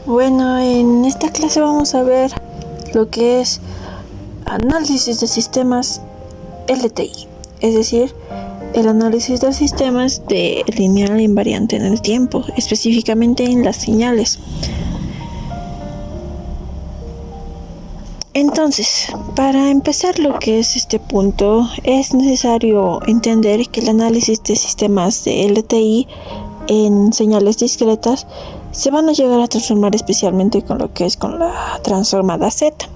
Bueno, en esta clase vamos a ver lo que es análisis de sistemas LTI, es decir, el análisis de sistemas de lineal invariante en el tiempo, específicamente en las señales. Entonces, para empezar lo que es este punto, es necesario entender que el análisis de sistemas de LTI en señales discretas se van a llegar a transformar especialmente con lo que es con la transformada Z.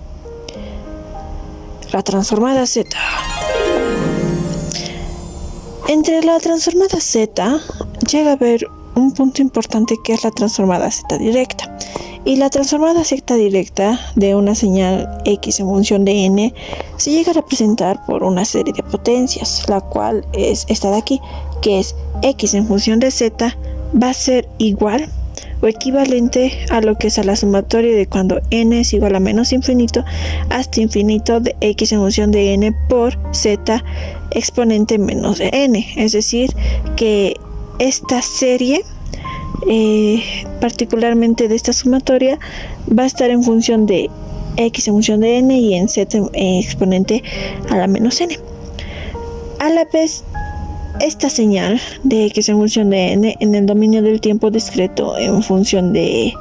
La transformada Z. Entre la transformada Z llega a haber un punto importante que es la transformada Z directa. Y la transformada Z directa de una señal X en función de n se llega a representar por una serie de potencias, la cual es esta de aquí, que es X en función de Z va a ser igual o equivalente a lo que es a la sumatoria de cuando n es igual a menos infinito hasta infinito de X en función de n por Z exponente menos de n. Es decir, que esta serie particularmente de esta sumatoria va a estar en función de X en función de n y en Z exponente a la menos n. A la vez, esta señal de X en función de n en el dominio del tiempo discreto en función de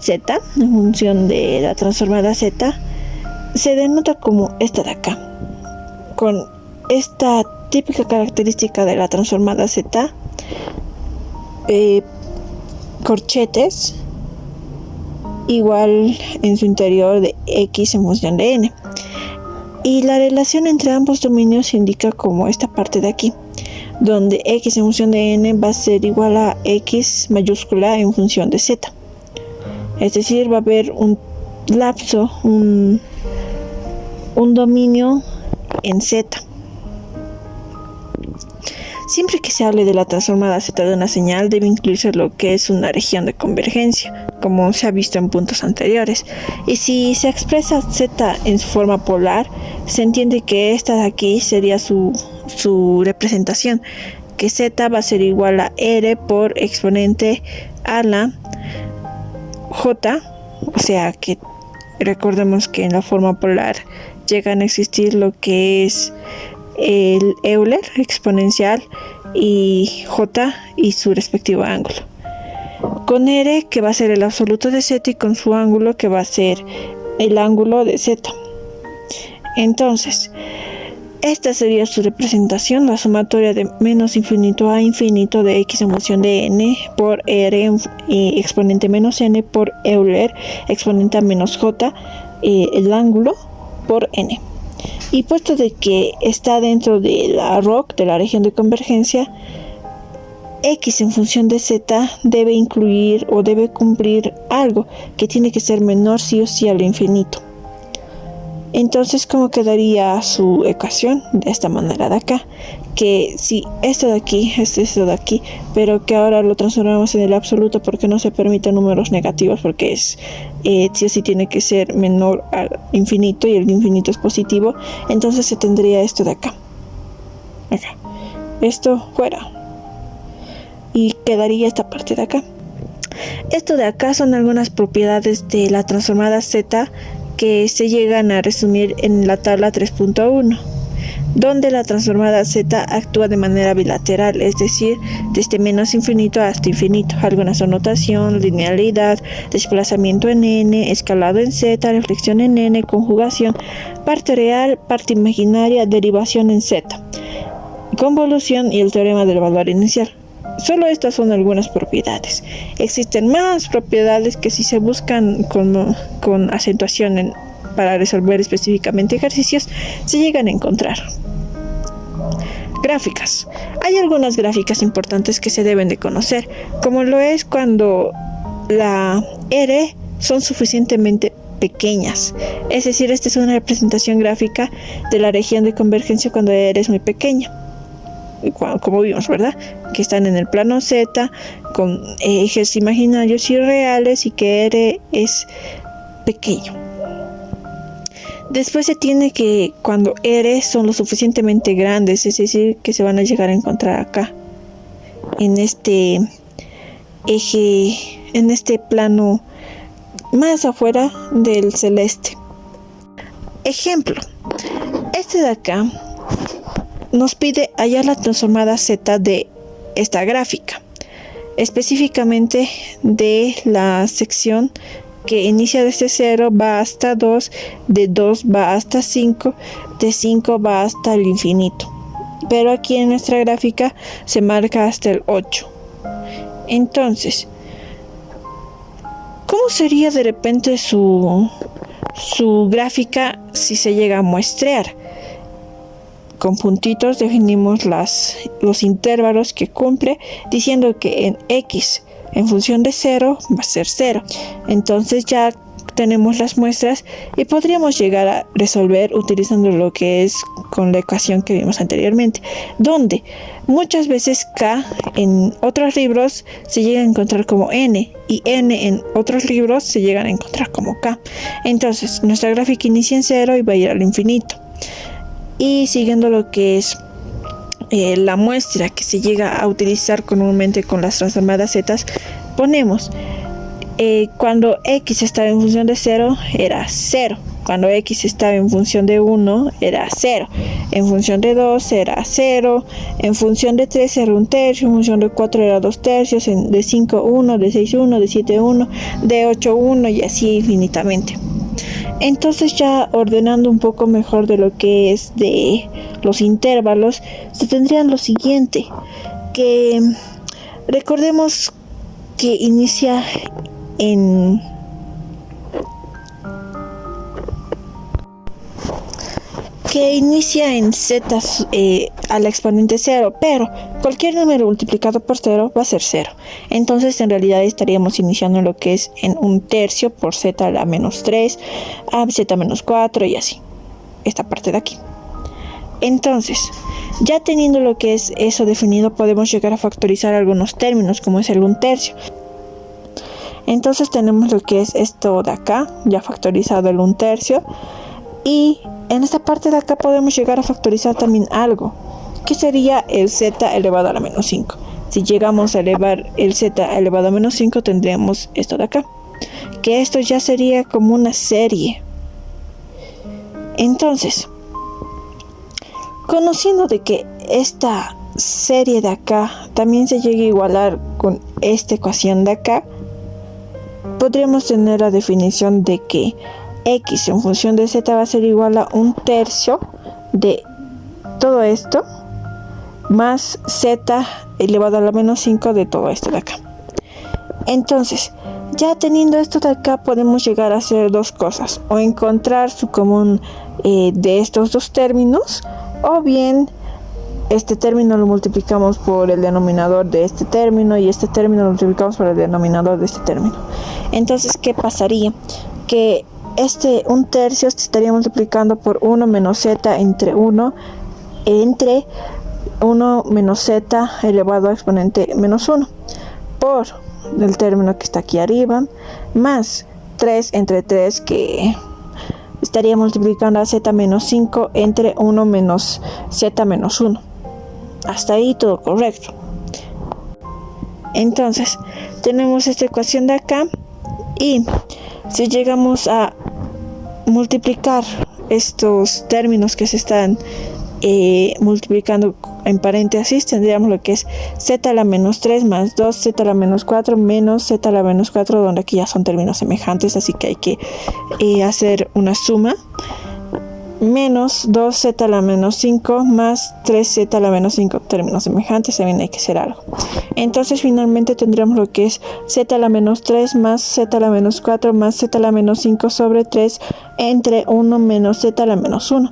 Z, en función de la transformada Z, se denota como esta de acá, con esta típica característica de la transformada Z, corchetes igual en su interior de X en función de n. Y la relación entre ambos dominios se indica como esta parte de aquí, donde X en función de n va a ser igual a X mayúscula en función de Z. Es decir, va a haber un lapso, un dominio en Z. Siempre que se hable de la transformada Z de una señal, debe incluirse lo que es una región de convergencia, como se ha visto en puntos anteriores. Y si se expresa Z en su forma polar, se entiende que esta de aquí sería su representación, que Z va a ser igual a R por exponente a la J, o sea que recordemos que en la forma polar llegan a existir lo que es el Euler exponencial y J y su respectivo ángulo, con R que va a ser el absoluto de Z y con su ángulo que va a ser el ángulo de Z. Entonces, esta sería su representación, la sumatoria de menos infinito a infinito de X en función de n por R y exponente menos n por Euler exponente a menos J, el ángulo por n. Y puesto de que está dentro de la ROC, de la región de convergencia, X en función de Z debe incluir o debe cumplir algo que tiene que ser menor sí o sí a lo infinito. Entonces, ¿cómo quedaría su ecuación? De esta manera de acá, que si esto de aquí es esto de aquí, pero que ahora lo transformamos en el absoluto porque no se permiten números negativos, porque es sí o sí tiene que ser menor al infinito y el infinito es positivo, entonces se tendría esto de acá, esto fuera, y quedaría esta parte de acá. Esto de acá son algunas propiedades de la transformada Z que se llegan a resumir en la tabla 3.1, donde la transformada Z actúa de manera bilateral, es decir, desde menos infinito hasta infinito. Algunas son notación, linealidad, desplazamiento en n, escalado en Z, reflexión en n, conjugación, parte real, parte imaginaria, derivación en Z, convolución y el teorema del valor inicial. Solo estas son algunas propiedades. Existen más propiedades que si se buscan con acentuación para resolver específicamente ejercicios, se llegan a encontrar. Gráficas. Hay algunas gráficas importantes que se deben de conocer, como lo es cuando la R son suficientemente pequeñas. Es decir, esta es una representación gráfica de la región de convergencia cuando R es muy pequeña, como vimos, ¿verdad? Que están en el plano Z con ejes imaginarios y reales y que R es pequeño. Después se tiene que cuando R son lo suficientemente grandes, es decir, que se van a llegar a encontrar acá en este eje, en este plano más afuera del celeste. Ejemplo, este de acá nos pide hallar la transformada Z de esta gráfica, específicamente de la sección que inicia desde 0, va hasta 2, de 2 va hasta 5, de 5 va hasta el infinito. Pero aquí en nuestra gráfica se marca hasta el 8. Entonces, ¿cómo sería de repente su gráfica si se llega a muestrear? Con puntitos definimos los intervalos que cumple, diciendo que en x en función de 0 va a ser 0. Entonces ya tenemos las muestras y podríamos llegar a resolver utilizando lo que es con la ecuación que vimos anteriormente, donde muchas veces k en otros libros se llega a encontrar como n y n en otros libros se llegan a encontrar como k. Entonces nuestra gráfica inicia en 0 y va a ir al infinito. Y siguiendo lo que es la muestra que se llega a utilizar comúnmente con las transformadas z, ponemos cuando x estaba en función de 0 era 0, cuando x estaba en función de 1 era 0, en función de 2 era 0, en función de 3 era 1/3, en función de 4 era 2/3, de 5 1, de 6 1, de 7 1, de 8 1 y así infinitamente. Entonces ya ordenando un poco mejor de lo que es de los intervalos, se tendrían lo siguiente, que recordemos que inicia en z a la exponente 0, pero cualquier número multiplicado por 0 va a ser 0. Entonces en realidad estaríamos iniciando lo que es en 1/3 por z a la menos 3, a z menos 4 y así. Esta parte de aquí. Entonces, ya teniendo lo que es eso definido, podemos llegar a factorizar algunos términos, como es el 1/3. Entonces tenemos lo que es esto de acá, ya factorizado el 1/3. Y en esta parte de acá podemos llegar a factorizar también algo, que sería el z elevado a la menos 5. Si llegamos a elevar el z elevado a menos 5, tendríamos esto de acá, que esto ya sería como una serie. Entonces, conociendo de que esta serie de acá también se llega a igualar con esta ecuación de acá, podríamos tener la definición de que x en función de z va a ser igual a 1/3 de todo esto más z elevado a la menos 5 de todo esto de acá. Entonces, ya teniendo esto de acá, podemos llegar a hacer dos cosas: o encontrar su común de estos dos términos, o bien este término lo multiplicamos por el denominador de este término y este término lo multiplicamos por el denominador de este término. Entonces, ¿qué pasaría? Que este 1/3 se estaría multiplicando por 1 menos z entre 1 menos z elevado a exponente menos 1 por el término que está aquí arriba, más 3 entre 3, que estaría multiplicando a z menos 5 entre 1 menos z menos 1. Hasta ahí todo correcto. Entonces tenemos esta ecuación de acá, y si llegamos a multiplicar estos términos que se están multiplicando en paréntesis, tendríamos lo que es z a la menos 3 más 2z a la menos 4 menos z a la menos 4, donde aquí ya son términos semejantes, así que hay que hacer una suma, menos 2z a la menos 5 más 3z a la menos 5, términos semejantes, también hay que hacer algo. Entonces finalmente tendríamos lo que es z a la menos 3 más z a la menos 4 más z a la menos 5 sobre 3 entre 1 menos z a la menos 1.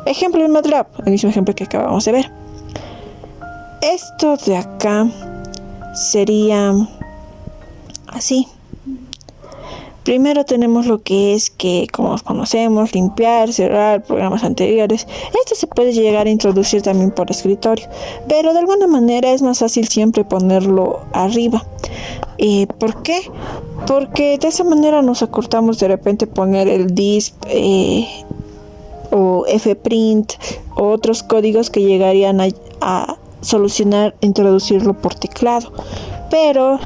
Ejemplo en MATLAB, el mismo ejemplo que acabamos de ver. Esto de acá sería así. Primero tenemos lo que es que, como conocemos, limpiar, cerrar programas anteriores. Esto se puede llegar a introducir también por escritorio, pero de alguna manera es más fácil siempre ponerlo arriba. ¿Por qué? Porque de esa manera nos acortamos de repente poner el disp o fprint o otros códigos que llegarían a solucionar introducirlo por teclado. Pero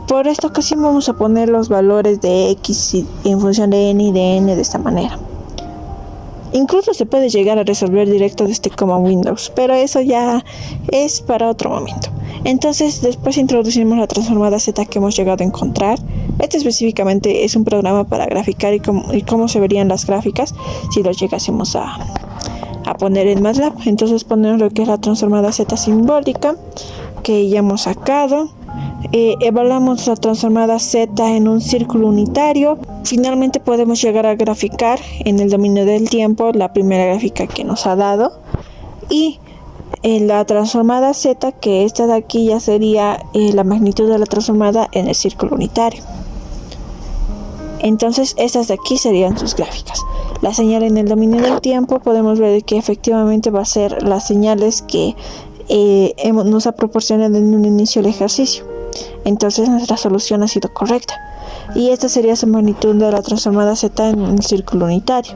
Por esta ocasión vamos a poner los valores de x en función de n y de n de esta manera. Incluso se puede llegar a resolver directo desde Command Windows, pero eso ya es para otro momento. Entonces después introducimos la transformada Z que hemos llegado a encontrar. Este específicamente es un programa para graficar y cómo se verían las gráficas si lo llegásemos a poner en MATLAB. Entonces ponemos lo que es la transformada Z simbólica que ya hemos sacado. Evaluamos la transformada Z en un círculo unitario. Finalmente podemos llegar a graficar en el dominio del tiempo la primera gráfica que nos ha dado, y la transformada Z, que esta de aquí ya sería la magnitud de la transformada en el círculo unitario. Entonces estas de aquí serían sus gráficas. La señal en el dominio del tiempo podemos ver que efectivamente va a ser las señales que nos ha proporcionado en un inicio del ejercicio. Entonces nuestra solución ha sido correcta, y esta sería su magnitud de la transformada Z en el círculo unitario.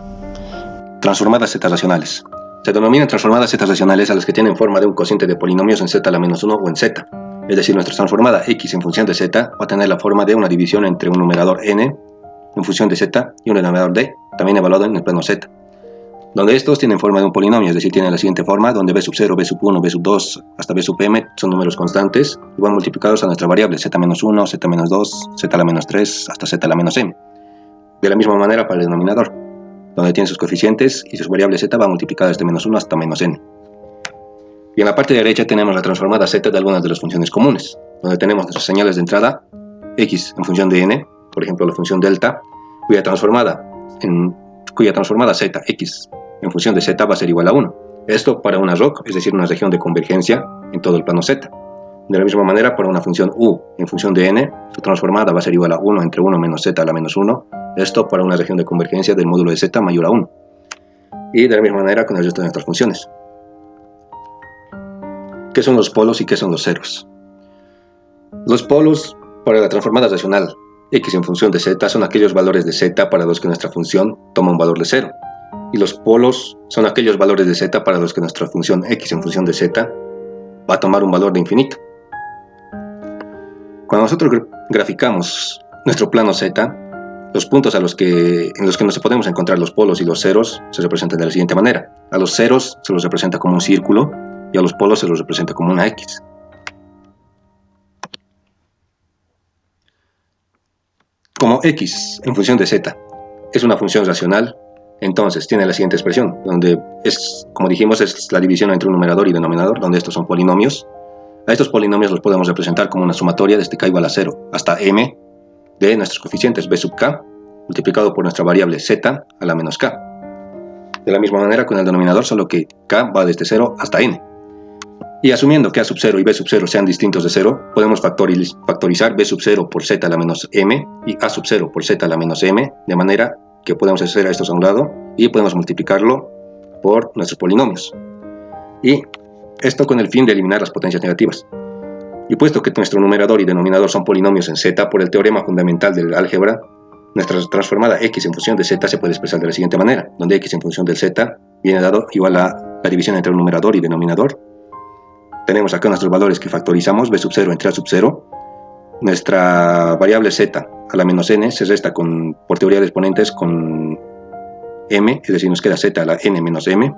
Transformadas Z racionales. Se denominan transformadas Z racionales a las que tienen forma de un cociente de polinomios en Z a la menos 1 o en Z. Es decir, nuestra transformada X en función de Z va a tener la forma de una división entre un numerador n en función de Z y un denominador d, también evaluado en el plano Z, donde estos tienen forma de un polinomio, es decir, tienen la siguiente forma, donde b sub 0, b sub 1, b sub 2, hasta b sub m son números constantes y van multiplicados a nuestra variable z-1, z-2, z a la menos 3, hasta z a la menos m. De la misma manera para el denominador, donde tiene sus coeficientes y sus variables z van multiplicadas de menos 1 hasta menos n. Y en la parte derecha tenemos la transformada z de algunas de las funciones comunes, donde tenemos nuestras señales de entrada, x en función de n, por ejemplo la función delta, cuya transformada z, x en función de z va a ser igual a 1. Esto para una ROC, es decir, una región de convergencia en todo el plano z. De la misma manera, para una función u en función de n, su transformada va a ser igual a 1 entre 1 menos z a la menos 1. Esto para una región de convergencia del módulo de z mayor a 1. Y de la misma manera con el resto de nuestras funciones. ¿Qué son los polos y qué son los ceros? Los polos para la transformada racional x en función de z son aquellos valores de z para los que nuestra función toma un valor de 0. Y los polos son aquellos valores de z para los que nuestra función x en función de z va a tomar un valor de infinito. Cuando nosotros graficamos nuestro plano z, los puntos en los que nos podemos encontrar los polos y los ceros se representan de la siguiente manera. A los ceros se los representa como un círculo y a los polos se los representa como una x. Como x en función de z es una función racional, entonces tiene la siguiente expresión, donde como dijimos, es la división entre un numerador y denominador, donde estos son polinomios. A estos polinomios los podemos representar como una sumatoria desde k igual a 0 hasta m de nuestros coeficientes b sub k multiplicado por nuestra variable z a la menos k. De la misma manera con el denominador, solo que k va desde 0 hasta n. Y asumiendo que a sub 0 y b sub 0 sean distintos de 0, podemos factorizar b sub 0 por z a la menos m y a sub 0 por z a la menos m, de manera que podemos hacer a estos a un lado y podemos multiplicarlo por nuestros polinomios. Y esto con el fin de eliminar las potencias negativas. Y puesto que nuestro numerador y denominador son polinomios en z, por el teorema fundamental del álgebra, nuestra transformada x en función de z se puede expresar de la siguiente manera, donde x en función del z viene dado igual a la división entre el numerador y denominador. Tenemos acá nuestros valores que factorizamos, b sub 0 entre a sub 0. Nuestra variable z a la menos n se resta por teoría de exponentes con m, es decir, nos queda z a la n menos m.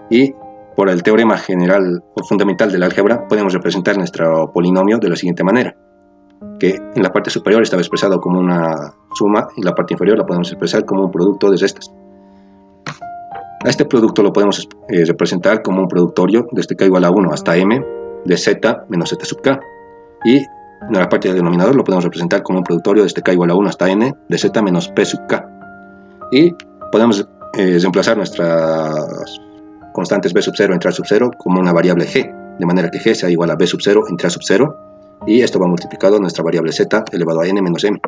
Y por el teorema general o fundamental del álgebra podemos representar nuestro polinomio de la siguiente manera, que en la parte superior estaba expresado como una suma y en la parte inferior la podemos expresar como un producto de restas. A este producto lo podemos representar como un productorio desde k igual a 1 hasta m de z menos z sub k. Y en la parte del denominador lo podemos representar como un productorio desde k igual a 1 hasta n de z menos p sub k. Y podemos reemplazar nuestras constantes b sub 0 entre a sub 0 como una variable g, de manera que g sea igual a b sub 0 entre a sub 0, y esto va multiplicado a nuestra variable z elevado a n menos m.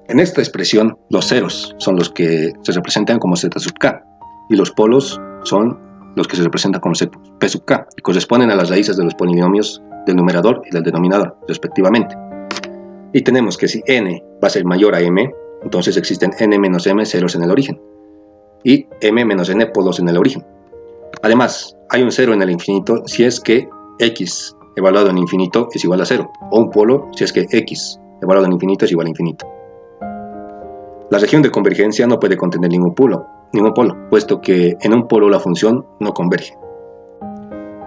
En esta expresión, los ceros son los que se representan como z sub k, y los polos son los que se representan como p sub k, y corresponden a las raíces de los polinomios del numerador y del denominador, respectivamente. Y tenemos que si n va a ser mayor a m, entonces existen n menos m ceros en el origen, y m menos n polos en el origen. Además, hay un cero en el infinito si es que x evaluado en infinito es igual a 0, o un polo si es que x evaluado en infinito es igual a infinito. La región de convergencia no puede contener ningún polo, puesto que en un polo la función no converge.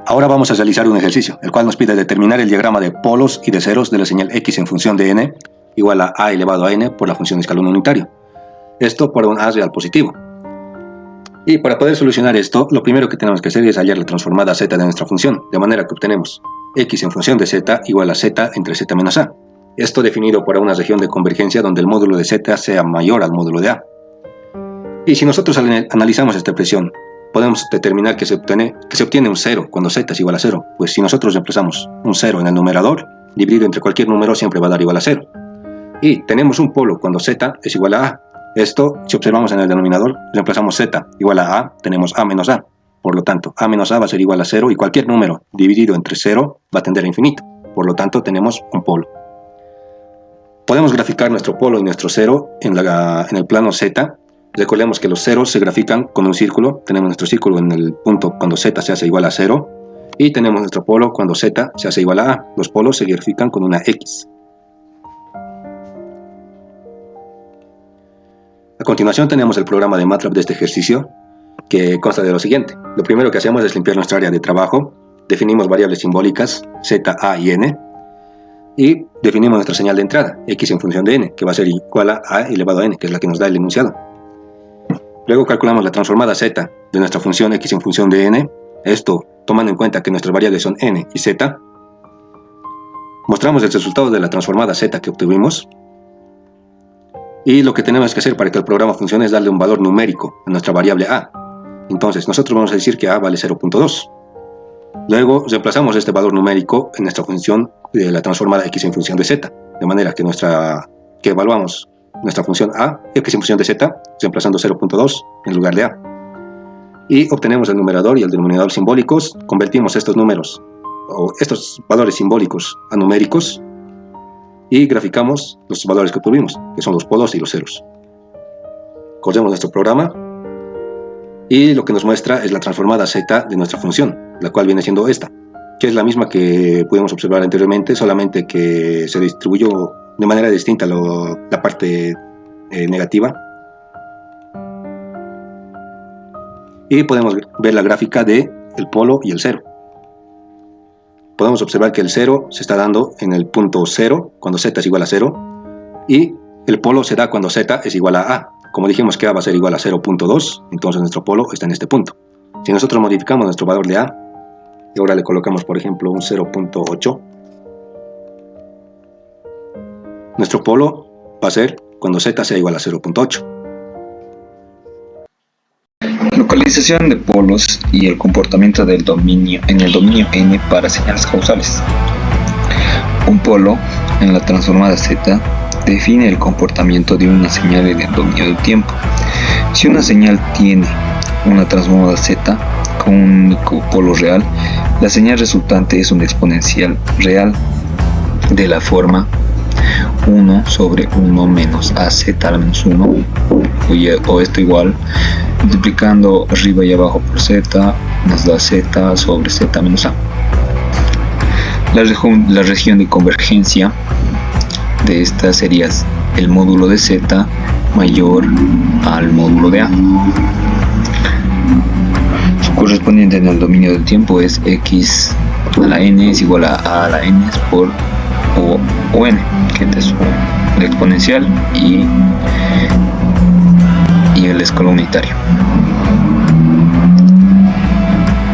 Ahora vamos a realizar un ejercicio, el cual nos pide determinar el diagrama de polos y de ceros de la señal x en función de n igual a elevado a n por la función de escalón unitario. Esto por un a real positivo. Y para poder solucionar esto, lo primero que tenemos que hacer es hallar la transformada z de nuestra función, de manera que obtenemos x en función de z igual a z entre z menos a. Esto definido por una región de convergencia donde el módulo de z sea mayor al módulo de a. Y si nosotros analizamos esta expresión, podemos determinar que se obtiene un 0 cuando z es igual a 0, pues si nosotros reemplazamos un 0 en el numerador, dividido entre cualquier número siempre va a dar igual a 0. Y tenemos un polo cuando z es igual a a. Esto, si observamos en el denominador, reemplazamos z igual a, tenemos a menos a. Por lo tanto, a menos a va a ser igual a 0 y cualquier número dividido entre 0 va a tender a infinito. Por lo tanto, tenemos un polo. Podemos graficar nuestro polo y nuestro 0 en el plano z. Recordemos que los ceros se grafican con un círculo. Tenemos nuestro círculo en el punto cuando z se hace igual a 0. Y tenemos nuestro polo cuando z se hace igual a a. Los polos se grafican con una x. A continuación tenemos el programa de MATLAB de este ejercicio, que consta de lo siguiente. Lo primero que hacemos es limpiar nuestra área de trabajo. Definimos variables simbólicas z, a y n. Y definimos nuestra señal de entrada, x en función de n, que va a ser igual a elevado a n, que es la que nos da el enunciado. Luego calculamos la transformada z de nuestra función x en función de n. Esto tomando en cuenta que nuestras variables son n y z. Mostramos el resultado de la transformada z que obtuvimos. Y lo que tenemos que hacer para que el programa funcione es darle un valor numérico a nuestra variable a. Entonces nosotros vamos a decir que a vale 0.2. Luego reemplazamos este valor numérico en nuestra función de la transformada x en función de z, de manera que evaluamos nuestra función a, x en función de z, reemplazando 0.2 en lugar de a. Y obtenemos el numerador y el denominador simbólicos, convertimos estos números, o estos valores simbólicos a numéricos, y graficamos los valores que obtuvimos, que son los polos y los ceros. Corremos nuestro programa, y lo que nos muestra es la transformada z de nuestra función, la cual viene siendo esta, que es la misma que pudimos observar anteriormente, solamente que se distribuyó de manera distinta la parte negativa. Y podemos ver la gráfica del polo y el cero. Podemos observar que el 0 se está dando en el punto 0, cuando z es igual a 0, y el polo se da cuando z es igual a a. Como dijimos que a va a ser igual a 0.2, entonces nuestro polo está en este punto. Si nosotros modificamos nuestro valor de a, y ahora le colocamos por ejemplo un 0.8, nuestro polo va a ser cuando z sea igual a 0.8. Localización de polos y el comportamiento del dominio en el dominio n para señales causales. Un polo en la transformada z define el comportamiento de una señal en el dominio del tiempo. Si una señal tiene una transformada z con un único polo real, la señal resultante es una exponencial real de la forma 1 sobre 1 menos az a la menos 1, o esto igual, multiplicando arriba y abajo por z, nos da z sobre z menos a. La región de convergencia de esta sería el módulo de z mayor al módulo de a. Su correspondiente en el dominio del tiempo es x a la n es igual a la n por o n, que es el exponencial y el escalón unitario.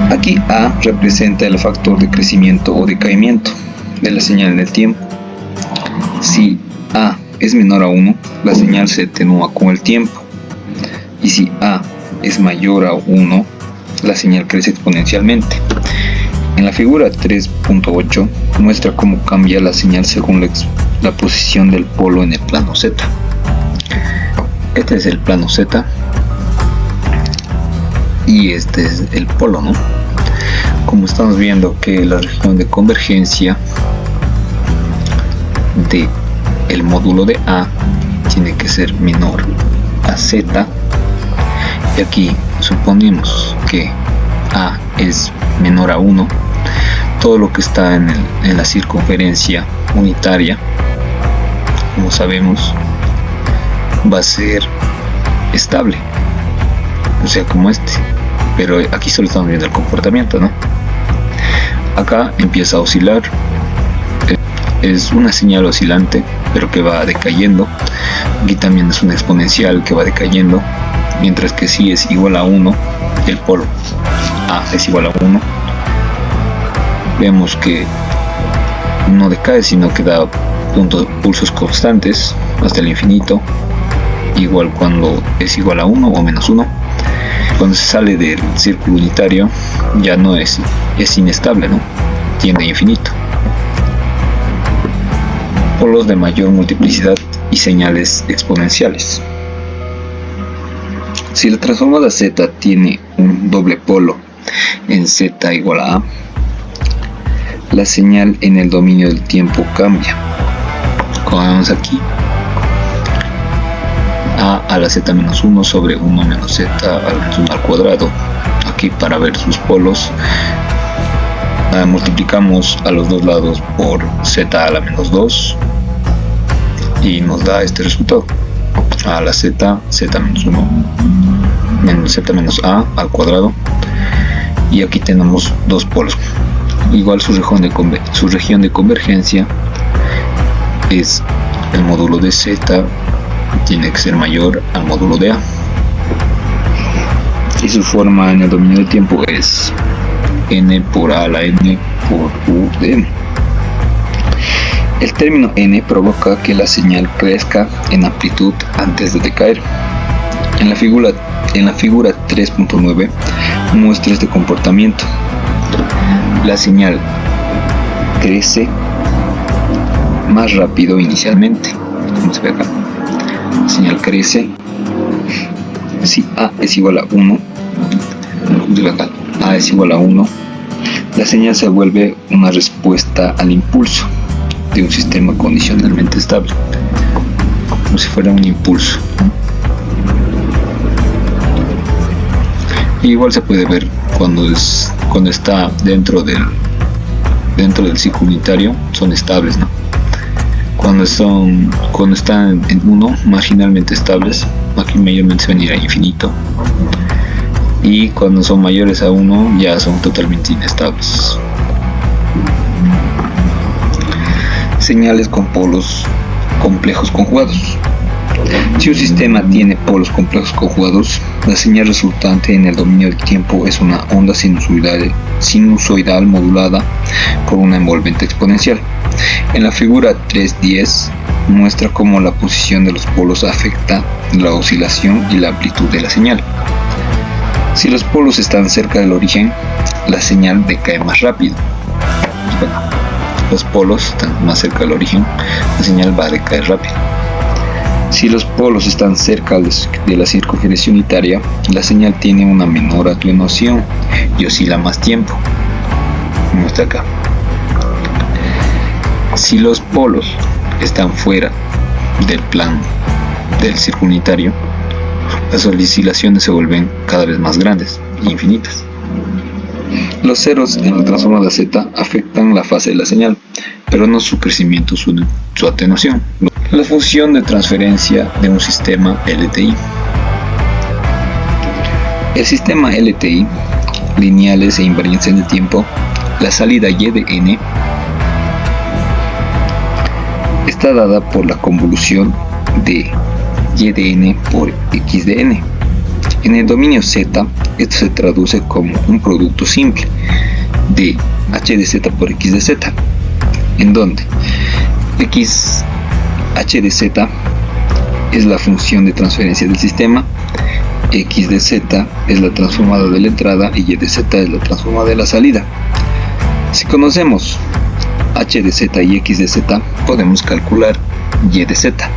Aquí a representa el factor de crecimiento o decaimiento de la señal en el tiempo. Si a es menor a 1, la señal se atenúa con el tiempo, y si a es mayor a 1, la señal crece exponencialmente. En la figura 3.8 muestra cómo cambia la señal según la posición del polo en el plano z. Este es el plano z y este es el polo, ¿no? Como estamos viendo que la región de convergencia de el módulo de a tiene que ser menor a z, y aquí suponemos que a es menor a 1, todo lo que está en la circunferencia unitaria, como sabemos, va a ser estable, o sea, como este. Pero aquí solo estamos viendo el comportamiento, ¿no? Acá empieza a oscilar. Es una señal oscilante, pero que va decayendo. Aquí también es una exponencial que va decayendo, mientras que si es igual a 1, el polo A es igual a 1, vemos que no decae, sino que da pulsos constantes hasta el infinito, igual cuando es igual a 1 o menos 1. Cuando se sale del círculo unitario ya no es inestable, ¿no? Tiende a infinito. Polos de mayor multiplicidad y señales exponenciales. Si la transformada Z tiene un doble polo en Z igual a A, la señal en el dominio del tiempo cambia. Como vemos aquí, a la z menos 1 sobre 1 menos z al menos 1 al cuadrado. Aquí, para ver sus polos, multiplicamos a los dos lados por z a la menos 2 y nos da este resultado: a la z, z menos 1 menos z menos a al cuadrado. Y aquí tenemos dos polos. Igual su región de convergencia es el módulo de z, tiene que ser mayor al módulo de a. Y su forma en el dominio del tiempo es n por a a la n por u de n. El término n provoca que la señal crezca en amplitud antes de decaer. En la figura 3.9 muestra este comportamiento. La señal crece más rápido inicialmente, como se ve acá. La señal crece si a es igual a 1, a es igual a 1, la señal se vuelve una respuesta al impulso de un sistema condicionalmente estable, como si fuera un impulso. Y igual se puede ver cuando está dentro del ciclo unitario, son estables, ¿no? Cuando están en 1, marginalmente estables, aquí mayormente se van a ir a infinito, y cuando son mayores a 1 ya son totalmente inestables. Señales con polos complejos conjugados. Si un sistema tiene polos complejos conjugados, la señal resultante en el dominio del tiempo es una onda sinusoidal modulada por una envolvente exponencial. En la figura 3.10 muestra cómo la posición de los polos afecta la oscilación y la amplitud de la señal. Si los polos están cerca del origen, la señal decae más rápido. Los polos están más cerca del origen, la señal va a decaer rápido. Si los polos están cerca de la circunferencia unitaria, la señal tiene una menor atenuación y oscila más tiempo, como está acá. Si los polos están fuera del plano del círculo unitario, las oscilaciones se vuelven cada vez más grandes e infinitas. Los ceros en la transformada Z afectan la fase de la señal, pero no su crecimiento, su atenuación. La función de transferencia de un sistema LTI. El sistema LTI, lineales e invariantes en el tiempo, la salida y de n está dada por la convolución de y de n por x de n. En el dominio Z, esto se traduce como un producto simple de h de z por x de z, en donde h de z es la función de transferencia del sistema, x de z es la transformada de la entrada y y de z es la transformada de la salida. Si conocemos h de z y x de z, podemos calcular y de z.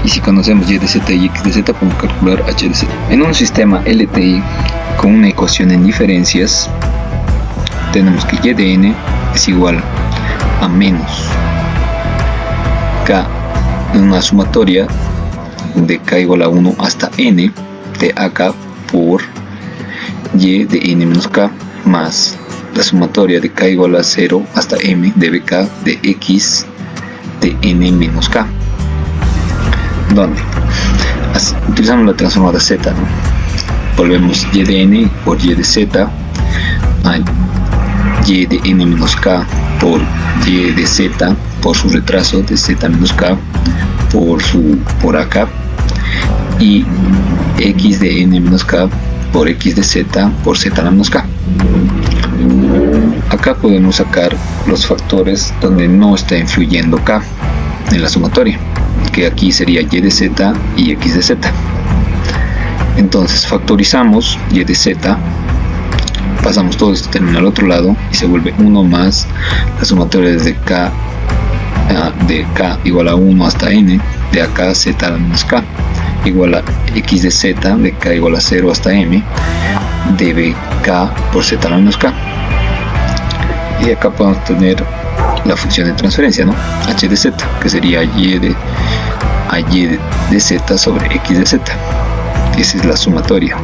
Y si conocemos y de z y x de z, podemos calcular h de z. En un sistema LTI con una ecuación en diferencias, tenemos que y de n es igual a menos k en una sumatoria de k igual a 1 hasta n de ak por y de n menos k más la sumatoria de k igual a 0 hasta m de bk de x de n menos k, donde utilizamos la transformada z, ¿no? Volvemos y de n por y de z a y de n menos k por y de z por su retraso de z menos k por acá, y x de n menos k por x de z por z menos k. Acá podemos sacar los factores donde no está influyendo k en la sumatoria, que aquí sería y de z y x de z. Entonces factorizamos y de z, pasamos todo este término al otro lado y se vuelve 1 más la sumatoria desde k igual a 1 hasta n de acá z menos k igual a x de z de k igual a 0 hasta m de bk por z menos k. Y acá podemos tener la función de transferencia, ¿no? h de z, que sería y de z sobre x de z. Esa es la sumatoria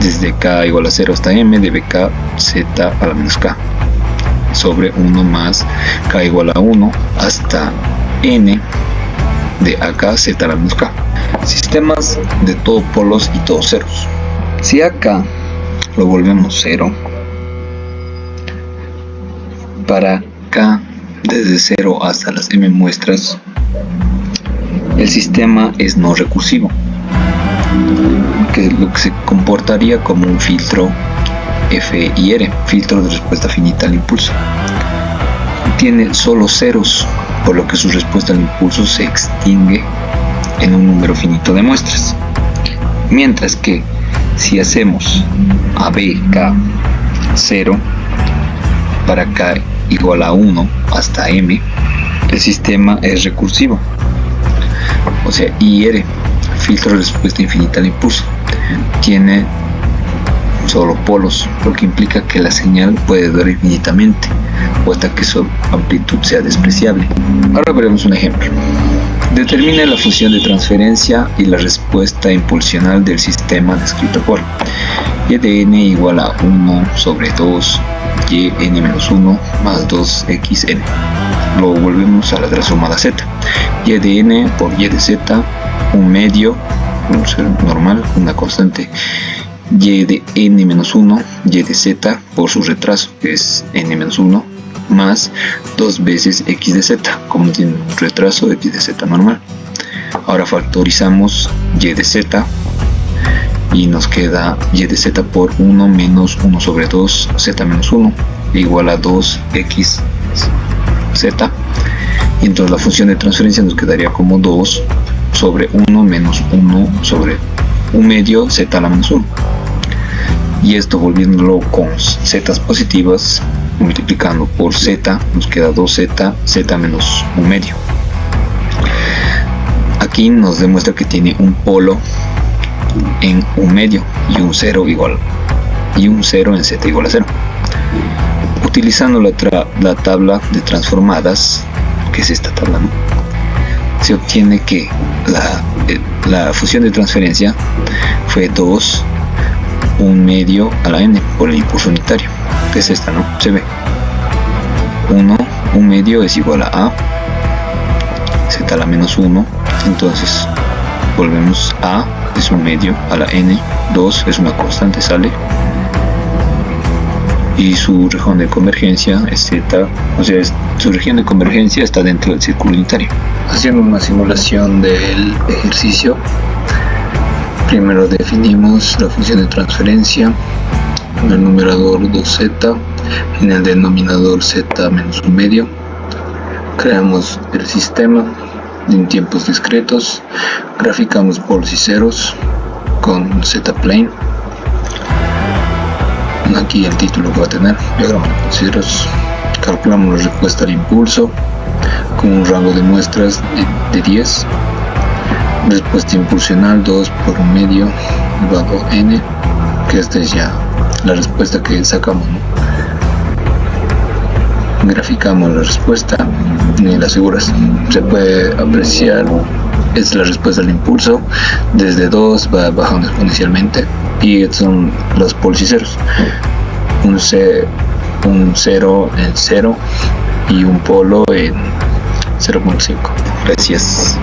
desde k igual a 0 hasta m de bk z a la menos k sobre 1 más k igual a 1 hasta n de acá z a la menos k. Sistemas de todos polos y todos ceros. Si acá lo volvemos 0, para k desde 0 hasta las m muestras, el sistema es no recursivo, que lo que se comportaría como un filtro FIR, filtro de respuesta finita al impulso. Tiene solo ceros, por lo que su respuesta al impulso se extingue en un número finito de muestras. Mientras que si hacemos ABK 0 para k igual a 1 hasta m, el sistema es recursivo. O sea, IR, filtro de respuesta infinita al impulso, tiene solo polos, lo que implica que la señal puede durar infinitamente o hasta que su amplitud sea despreciable. Ahora veremos un ejemplo. Determina la función de transferencia y la respuesta impulsional del sistema descrito por y de n igual a 1 sobre 2 y n menos 1 más 2xn. Lo volvemos a la transformada z. Y de n por y de z, un medio, un ser normal, una constante y de n menos 1, y de z por su retraso, que es n menos 1, más 2 veces x de z, como tiene un retraso x de z normal. Ahora factorizamos y de z y nos queda y de z por 1 menos 1 sobre 2 z menos 1 igual a 2x z, y entonces la función de transferencia nos quedaría como 2 sobre 1 menos 1 sobre 1 medio z a la menos 1, y esto volviéndolo con z positivas, multiplicando por z, nos queda 2z, z menos 1 medio. Aquí nos demuestra que tiene un polo en 1 medio y un 0 en z igual a 0. Utilizando la tabla de transformadas, que es esta tabla, ¿no?, se obtiene que la función de transferencia fue 2 1 medio a la n por el impulso unitario, que es esta, ¿no? Se ve 1 medio es igual a z a la menos 1, entonces volvemos a es 1 medio a la n, 2 es una constante, sale, y su región de convergencia es z, o sea, su región de convergencia está dentro del círculo unitario. Haciendo una simulación del ejercicio, primero definimos la función de transferencia, en el numerador 2z, en el denominador z menos 1 medio. Creamos el sistema en tiempos discretos, graficamos polos y ceros con z-plane. Aquí el título que va a tener, diagrama de ceros. Calculamos la respuesta al impulso con un rango de muestras de 10. Respuesta impulsional 2 por 1 medio elevado a n, que esta es ya la respuesta que sacamos, ¿no? Graficamos la respuesta y las figuras. Se puede apreciar, es la respuesta al impulso, desde 2 va bajando exponencialmente, y estos son los polos y ceros. un 0 en 0 y un polo en 0.5. Gracias.